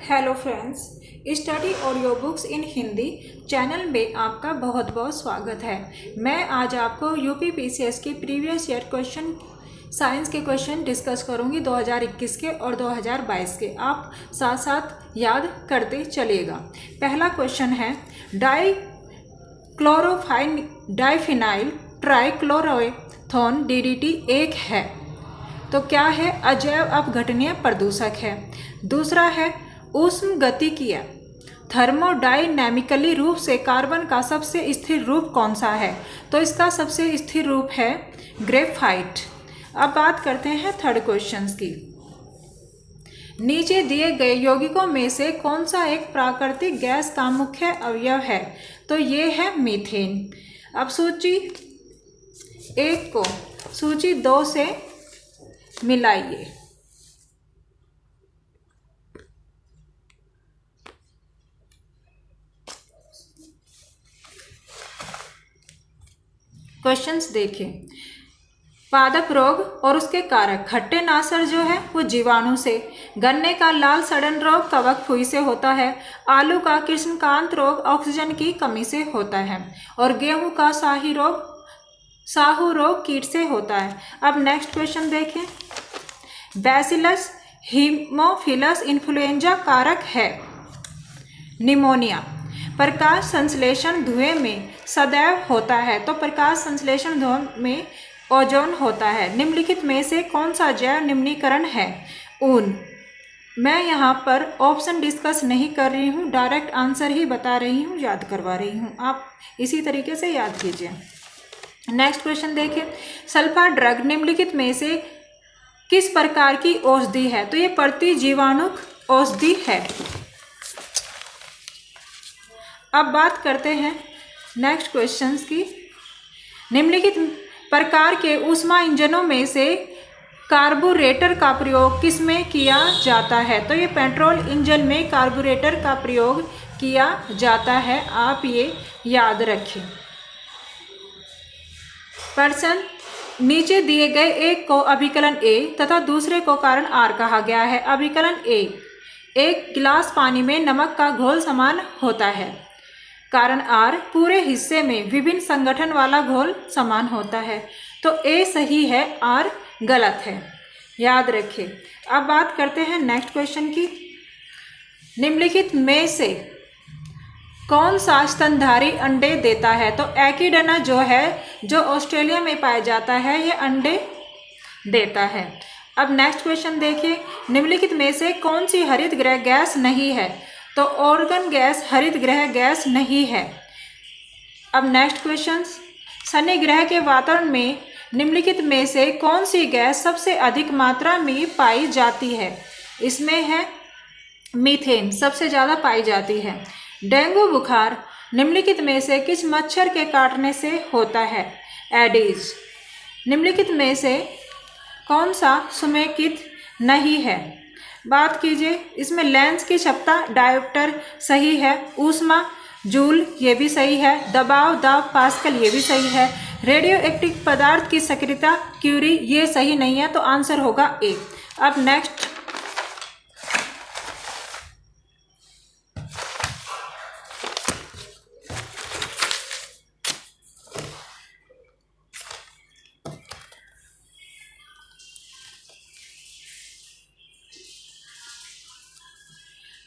Hello friends, study audio books इन Hindi channel में आपका बहुत बहुत स्वागत है। मैं आज आपको यूपी पीसीएस की प्रीवियस ईयर क्वेश्चन साइंस के क्वेश्चन डिस्कस करूंगी 2021 के और 2022 के। आप साथ साथ याद करते चलिएगा। पहला क्वेश्चन है डाइफिनाइल ट्राइक्लोरोथेन DDT एक है तो क्या है? अजैव अपघटनीय प्रदूषक है। दूसरा है ऊष्म गतिकीय थर्मोडायनेमिकली रूप से कार्बन का सबसे स्थिर रूप कौन सा है? तो इसका सबसे स्थिर रूप है ग्रेफाइट। अब बात करते हैं थर्ड क्वेश्चन की। नीचे दिए गए यौगिकों में से कौन सा एक प्राकृतिक गैस का मुख्य अवयव है? तो ये है मीथेन। अब सूची 1 को सूची 2 से मिलाइए। क्वेश्चंस देखें। पादप रोग और उसके कारक। खट्टे नासर जो है वो जीवाणु से। गन्ने का लाल सड़न रोग कवक फुई से होता है। आलू का कृष्णकांत रोग ऑक्सीजन की कमी से होता है। और गेहूं का साहू रोग कीट से होता है। अब नेक्स्ट क्वेश्चन देखें। बैसिलस हीमोफिलस इन्फ्लुएंजा कारक है निमोनिया। प्रकाश संश्लेषण धुएं में सदैव होता है तो प्रकाश संश्लेषण धुएं में ओजोन होता है। निम्नलिखित में से कौन सा जैव निम्नीकरण है? ऊन। मैं यहाँ पर ऑप्शन डिस्कस नहीं कर रही हूँ, डायरेक्ट आंसर ही बता रही हूँ, याद करवा रही हूँ। आप इसी तरीके से याद कीजिए। नेक्स्ट क्वेश्चन देखिए। सल्फा ड्रग निम्नलिखित में से किस प्रकार की औषधि है? तो ये प्रतिजीवाणुक औषधि है। अब बात करते हैं नेक्स्ट क्वेश्चंस की। निम्नलिखित प्रकार के ऊष्मा इंजनों में से कार्बोरेटर का प्रयोग किसमें किया जाता है? तो ये पेट्रोल इंजन में कार्बोरेटर का प्रयोग किया जाता है। आप ये याद रखें। पर्सन नीचे दिए गए एक को अभिकलन A तथा दूसरे को कारण R कहा गया है। अभिकलन A, एक गिलास पानी में नमक का घोल समान होता है। कारण R, पूरे हिस्से में विभिन्न संगठन वाला घोल समान होता है। तो A सही है, R गलत है। याद रखें। अब बात करते हैं नेक्स्ट क्वेश्चन की। निम्नलिखित में से कौन सा स्तनधारी अंडे देता है? तो एकिडना जो है, जो ऑस्ट्रेलिया में पाया जाता है, ये अंडे देता है। अब नेक्स्ट क्वेश्चन देखिए। निम्नलिखित में से कौन सी हरित गृह गैस नहीं है? तो ऑर्गन गैस हरित गृह गैस नहीं है। अब नेक्स्ट क्वेश्चन। शनि ग्रह के वातावरण में निम्नलिखित में से कौन सी गैस सबसे अधिक मात्रा में पाई जाती है? इसमें है मीथेन, सबसे ज़्यादा पाई जाती है। डेंगू बुखार निम्नलिखित में से किस मच्छर के काटने से होता है? एडीज। निम्नलिखित में से कौन सा समेकित नहीं है? बात कीजिए। इसमें लेंस की क्षमता डायोप्टर सही है। ऊष्मा जूल ये भी सही है। दबाव दाब पास्कल ये भी सही है। रेडियो एक्टिव पदार्थ की सक्रियता क्यूरी ये सही नहीं है, तो आंसर होगा A। अब नेक्स्ट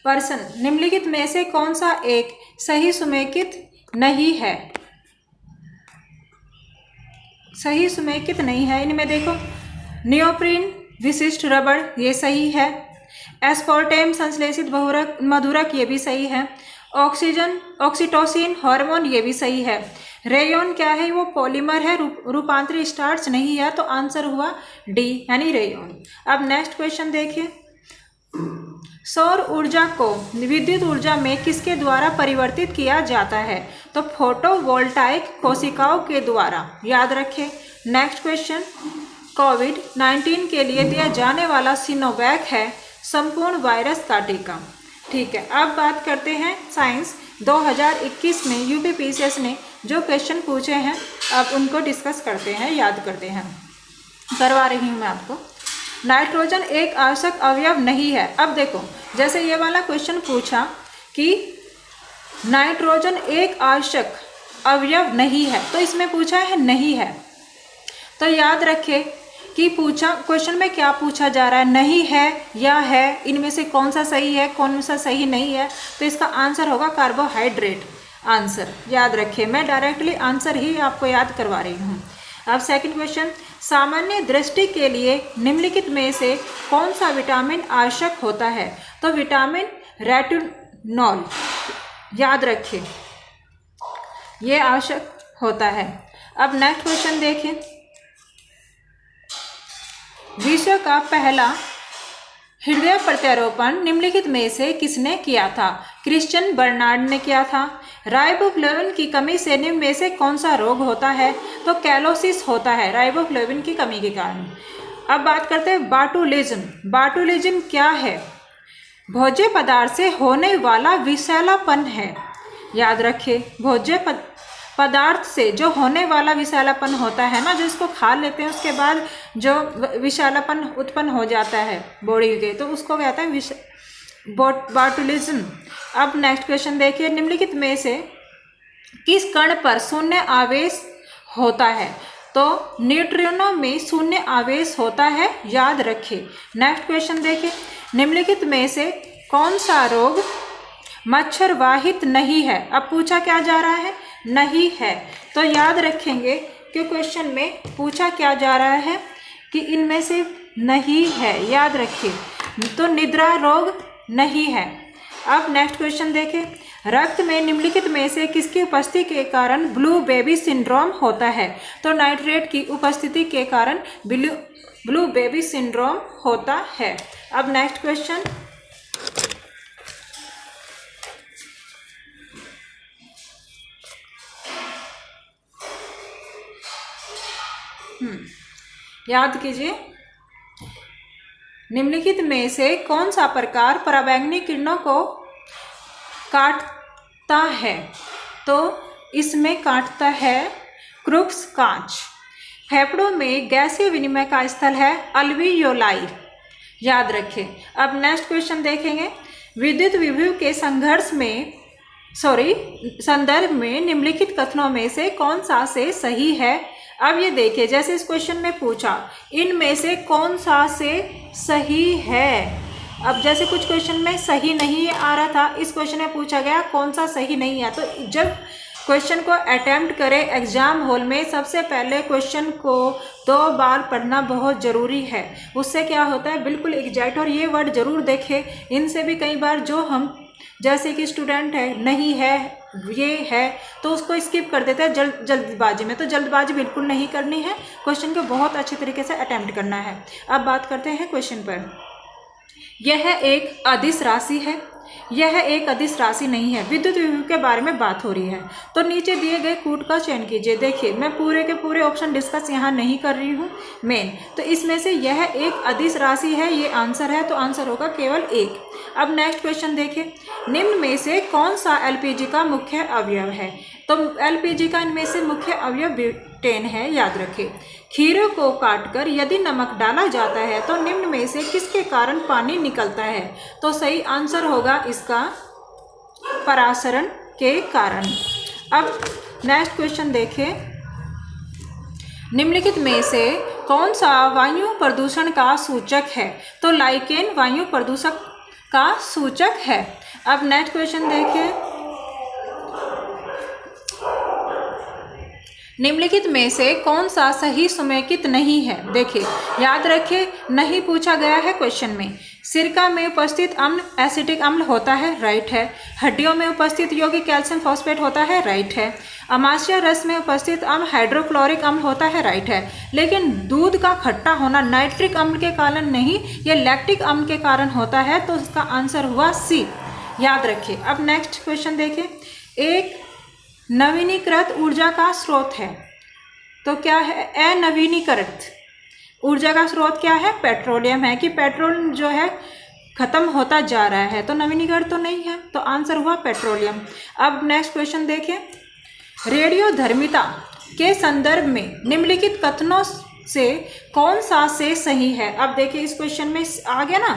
पर्सन निम्नलिखित में से कौन सा एक सही समेकित नहीं है? सही समेकित नहीं है। इनमें देखो, नियोप्रीन विशिष्ट रबड़ ये सही है। एस्पार्टेम संश्लेषित मधुरक ये भी सही है। ऑक्सीटोसिन हार्मोन ये भी सही है। रेयोन क्या है? वो पॉलीमर है, रूपांतरित स्टार्च नहीं है, तो आंसर हुआ D यानी रेयोन। अब नेक्स्ट क्वेश्चन देखिए। सौर ऊर्जा को विद्युत ऊर्जा में किसके द्वारा परिवर्तित किया जाता है? तो फोटोवोल्टाइक कोशिकाओं के द्वारा। याद रखें। Next question. कोविड-19 के लिए दिया जाने वाला सिनोवैक है संपूर्ण वायरस का टीका। ठीक है। अब बात करते हैं साइंस 2021 में यूपी पीसीएस ने जो क्वेश्चन पूछे हैं, अब उनको डिस्कस करते हैं, याद करते हैं, करवा रही हूँ मैं आपको। नाइट्रोजन एक आवश्यक अवयव नहीं है। अब देखो, जैसे ये वाला क्वेश्चन पूछा कि नाइट्रोजन एक आवश्यक अवयव नहीं है, तो इसमें पूछा है नहीं है। तो याद रखें कि पूछा क्वेश्चन में क्या पूछा जा रहा है, नहीं है या है, इनमें से कौन सा सही है, कौन सा सही नहीं है। तो इसका आंसर होगा कार्बोहाइड्रेट आंसर। याद रखिए, मैं डायरेक्टली आंसर ही आपको याद करवा रही हूँ। अब सेकंड क्वेश्चन, सामान्य दृष्टि के लिए निम्नलिखित में से कौन सा विटामिन आवश्यक होता है? तो विटामिन रेटिनॉल, याद रखिए, ये आवश्यक होता है। अब नेक्स्ट क्वेश्चन देखें, विश्व का पहला हृदय प्रत्यारोपण निम्नलिखित में से किसने किया था? क्रिश्चियन बर्नार्ड ने किया था। राइबोफ्लेविन की कमी से निम्न में से कौन सा रोग होता है? तो कैलोसिस होता है राइबोफ्लेविन की कमी के कारण। अब बात करते हैं बाटुलिज्म। बाटुलिज्म क्या है? भोज्य पदार्थ से होने वाला विषैलापन है। याद रखिए, भोज्य पदार्थ से जो होने वाला विषैलापन होता है ना, जो इसको खा लेते हैं उसके बाद जो विषैलापन उत्पन्न हो जाता है बॉडी के, तो उसको कहते हैं बाटुलिज्म। अब नेक्स्ट क्वेश्चन देखिए, निम्नलिखित में से किस कण पर शून्य आवेश होता है? तो न्यूट्रिनो में शून्य आवेश होता है, याद रखिए। नेक्स्ट क्वेश्चन देखिए, निम्नलिखित में से कौन सा रोग मच्छर वाहित नहीं है? अब पूछा क्या जा रहा है? नहीं है। तो याद रखेंगे कि क्वेश्चन में पूछा क्या जा रहा है कि इनमें से नहीं है, याद रखिए। तो निद्रा रोग नहीं है। अब नेक्स्ट क्वेश्चन देखें, रक्त में निम्नलिखित में से किसकी उपस्थिति के कारण ब्लू बेबी सिंड्रोम होता है? तो नाइट्रेट की उपस्थिति के कारण ब्लू बेबी सिंड्रोम होता है। अब नेक्स्ट क्वेश्चन, याद कीजिए, निम्नलिखित में से कौन सा प्रकार पराबैंगनी किरणों को काटता है? तो इसमें काटता है क्रुक्स कांच। फेफड़ों में गैसीय विनिमय का स्थल है अल्वियोलाई, याद रखें। अब नेक्स्ट क्वेश्चन देखेंगे, विद्युत विभव के संदर्भ में निम्नलिखित कथनों में से कौन सा से सही है? अब ये देखिए, जैसे इस क्वेश्चन में पूछा इनमें से कौन सा से सही है। अब जैसे कुछ क्वेश्चन में सही नहीं आ रहा था, इस क्वेश्चन में पूछा गया कौन सा सही नहीं है। तो जब क्वेश्चन को अटेम्प्ट करें एग्जाम हॉल में, सबसे पहले क्वेश्चन को 2 बार पढ़ना बहुत ज़रूरी है। उससे क्या होता है, बिल्कुल एग्जैक्ट। और ये वर्ड ज़रूर देखें, इनसे भी कई बार जो हम जैसे कि स्टूडेंट है, नहीं है, ये है, तो उसको स्किप कर देते हैं जल्दबाजी में। तो जल्दबाजी बिल्कुल नहीं करनी है, क्वेश्चन को बहुत अच्छे तरीके से अटेम्प्ट करना है। अब बात करते हैं क्वेश्चन पर। यह एक अदिश राशि है, यह एक अदिश राशि नहीं है। विद्युत विभव के बारे में बात हो रही है, तो नीचे दिए गए कूट का चयन कीजिए। देखिए, मैं पूरे के पूरे ऑप्शन डिस्कस यहाँ नहीं कर रही हूँ मेन। तो इसमें से यह एक अदिश राशि है, ये आंसर है, तो आंसर होगा केवल 1। अब नेक्स्ट क्वेश्चन देखिए, निम्न में से कौन सा एलपीजी का मुख्य अवयव है? तो एलपीजी का इनमें से मुख्य अवयव ब्यूटेन है, याद रखें। खीरे को काटकर यदि नमक डाला जाता है तो निम्न में से किसके कारण पानी निकलता है? तो सही आंसर होगा इसका परासरण के कारण। अब नेक्स्ट क्वेश्चन देखें, निम्नलिखित में से कौन सा वायु प्रदूषण का सूचक है? तो लाइकेन वायु प्रदूषक का सूचक है। अब नेक्स्ट क्वेश्चन देखें, निम्नलिखित में से कौन सा सही समेकित नहीं है? देखिए, याद रखिए, नहीं पूछा गया है क्वेश्चन में। सिरका में उपस्थित अम्ल एसिटिक अम्ल होता है, राइट है। हड्डियों में उपस्थित यौगिक कैल्शियम फॉस्फेट होता है, राइट है। अमाशय रस में उपस्थित अम्ल हाइड्रोक्लोरिक अम्ल होता है, राइट है। लेकिन दूध का खट्टा होना नाइट्रिक अम्ल के कारण नहीं, यह लैक्टिक अम्ल के कारण होता है, तो इसका आंसर हुआ सी, याद रखिए। अब नेक्स्ट क्वेश्चन देखें, एक नवीनीकृत ऊर्जा का स्रोत है, तो क्या है? अनवीनीकृत ऊर्जा का स्रोत क्या है? पेट्रोलियम है, कि पेट्रोल जो है खत्म होता जा रहा है, तो नवीनीकृत तो नहीं है, तो आंसर हुआ पेट्रोलियम। अब नेक्स्ट क्वेश्चन देखें, रेडियोधर्मिता के संदर्भ में निम्नलिखित कथनों से कौन सा से सही है। अब देखिए इस क्वेश्चन में आ गया ना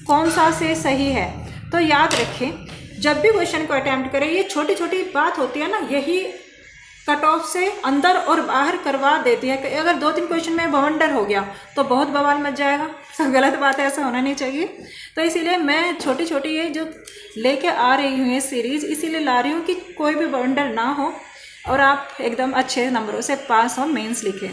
कौन सा से सही है, तो याद रखें जब भी क्वेश्चन को अटेम्प्ट करें ये छोटी छोटी बात होती है ना, यही कट ऑफ से अंदर और बाहर करवा देती है। अगर 2-3 क्वेश्चन में बवंडर हो गया तो बहुत बवाल मच जाएगा, सब गलत बात है, ऐसा होना नहीं चाहिए। तो इसीलिए मैं छोटी छोटी ये जो लेके आ रही हूँ ये सीरीज़ इसीलिए ला रही हूँ कि कोई भी बवंडर ना हो और आप एकदम अच्छे नंबरों से पास हो, मेंस लिखें।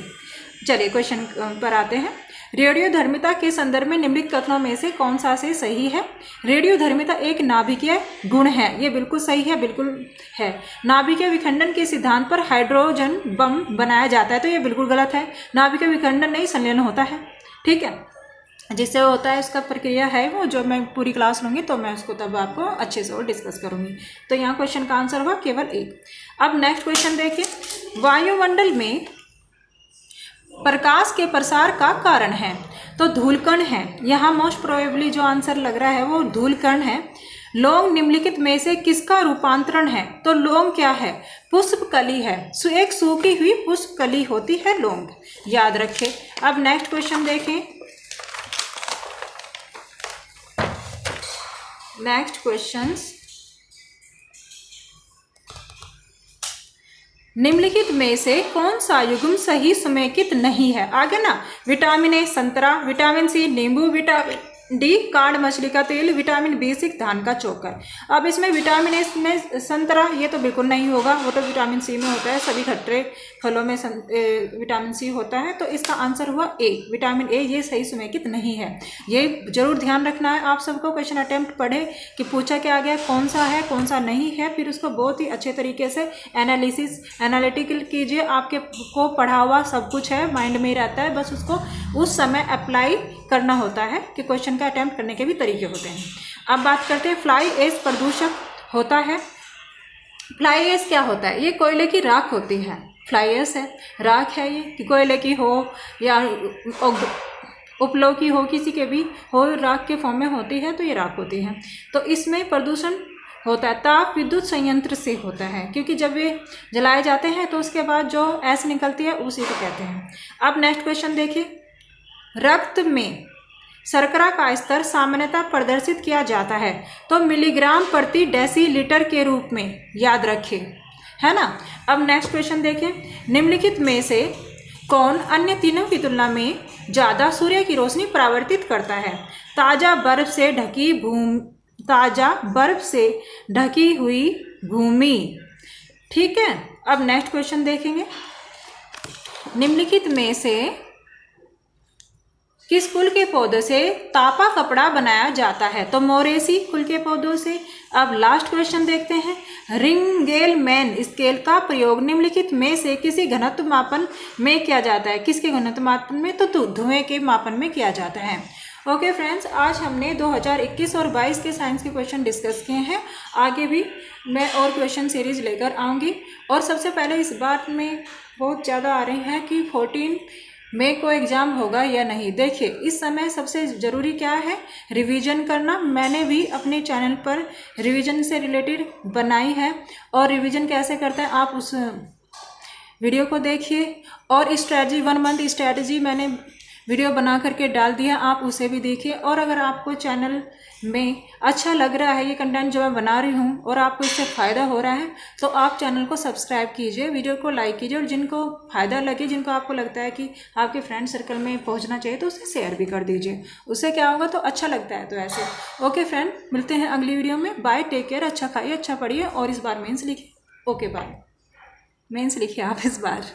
चलिए क्वेश्चन पर आते हैं। रेडियोधर्मिता के संदर्भ में निम्नलिखित कथनों में से कौन सा से सही है। रेडियोधर्मिता एक नाभिकीय गुण है, ये बिल्कुल सही है, बिल्कुल है। नाभिकीय विखंडन के सिद्धांत पर हाइड्रोजन बम बनाया जाता है, तो ये बिल्कुल गलत है। नाभिकीय विखंडन नहीं संलयन होता है, ठीक है, जिससे होता है उसका प्रक्रिया है वो जो मैं पूरी क्लास लूँगी तो मैं उसको तब आपको अच्छे से और डिस्कस करूँगी। तो यहाँ क्वेश्चन का आंसर हुआ केवल एक। अब नेक्स्ट क्वेश्चन देखिए, वायुमंडल में प्रकाश के प्रसार का कारण है, तो धूलकण है। यहाँ मोस्ट प्रोबेबली जो आंसर लग रहा है वो धूलकण है। लौंग निम्नलिखित में से किसका रूपांतरण है, तो लौंग क्या है, पुष्पकली है। एक सूखी हुई पुष्पकली होती है लौंग, याद रखें। अब नेक्स्ट क्वेश्चन देखें। नेक्स्ट क्वेश्चंस, निम्नलिखित में से कौन सा युग्म सही समेकित नहीं है। आगे ना विटामिन ए संतरा, विटामिन सी नींबू, विटामिन डी कांड मछली का तेल, विटामिन बी6 धान का चोकर। अब इसमें विटामिन ए में संतरा ये तो बिल्कुल नहीं होगा, वो तो विटामिन सी में होता है, सभी खट्टे फलों में विटामिन सी होता है। तो इसका आंसर हुआ ए, विटामिन ए, ये सही समेकित नहीं है। ये जरूर ध्यान रखना है आप सबको। क्वेश्चन अटेम्प्ट पढ़े कि पूछा क्या गया, कौन सा है कौन सा नहीं है, फिर उसको बहुत ही अच्छे तरीके से एनालिटिकल कीजिए। आपके को पढ़ा हुआ सब कुछ है, माइंड में ही रहता है, बस उसको उस समय अप्लाई करना होता है कि क्वेश्चन का अटेम्प्ट करने के भी तरीके होते हैं। अब बात करते हैं फ्लाई ऐश प्रदूषक होता है। फ्लाई ऐश क्या होता है, ये कोयले की राख होती है। फ्लाई ऐश है, राख है, ये कि कोयले की हो या उपलो की हो, किसी के भी हो, राख के फॉर्म में होती है, तो ये राख होती है। तो इसमें प्रदूषण होता है, ताप विद्युत संयंत्र से होता है, क्योंकि जब ये जलाए जाते हैं तो उसके बाद जो ऐश निकलती है उसी को कहते हैं। अब नेक्स्ट क्वेश्चन देखिए, रक्त में शर्करा का स्तर सामान्यतः प्रदर्शित किया जाता है, तो मिलीग्राम प्रति डेसीलीटर के रूप में, याद रखें, है ना। अब नेक्स्ट क्वेश्चन देखें, निम्नलिखित में से कौन अन्य तीनों की तुलना में ज़्यादा सूर्य की रोशनी परावर्तित करता है। ताज़ा बर्फ से ढकी हुई भूमि, ठीक है। अब नेक्स्ट क्वेश्चन देखेंगे, निम्नलिखित में से किस कुल के पौधे से तापा कपड़ा बनाया जाता है, तो मोरेसी कुल के पौधों से। अब लास्ट क्वेश्चन देखते हैं, रिंगेलमैन स्केल का प्रयोग निम्नलिखित में से किसी घनत्व मापन में किया जाता है। किसके घनत्व मापन में, तो धुएं के मापन में किया जाता है। ओके फ्रेंड्स, आज हमने 2021 और 22 के साइंस के क्वेश्चन डिस्कस किए हैं। आगे भी मैं और क्वेश्चन सीरीज लेकर आऊँगी। और सबसे पहले इस बात में बहुत ज़्यादा आ रही हैं कि 14 मई को एग्ज़ाम होगा या नहीं। देखिए इस समय सबसे ज़रूरी क्या है, रिवीजन करना। मैंने भी अपने चैनल पर रिवीजन से रिलेटेड बनाई है, और रिवीजन कैसे करते हैं आप उस वीडियो को देखिए। और स्ट्रैटेजी 1 मंथ स्ट्रैटेजी मैंने वीडियो बना करके डाल दिया, आप उसे भी देखिए। और अगर आपको चैनल में अच्छा लग रहा है ये कंटेंट जो मैं बना रही हूँ और आपको इससे फ़ायदा हो रहा है, तो आप चैनल को सब्सक्राइब कीजिए, वीडियो को लाइक कीजिए, और जिनको फ़ायदा लगे, जिनको आपको लगता है कि आपके फ्रेंड सर्कल में पहुँचना चाहिए, तो उसे शेयर भी कर दीजिए। उससे क्या होगा, तो अच्छा लगता है तो ऐसे। ओके फ्रेंड, मिलते हैं अगली वीडियो में। बाय, टेक केयर, अच्छा खाइए, अच्छा पढ़िए, और इस बार मेंस लिखिए। ओके बाय, मेंस लिखिए आप इस बार।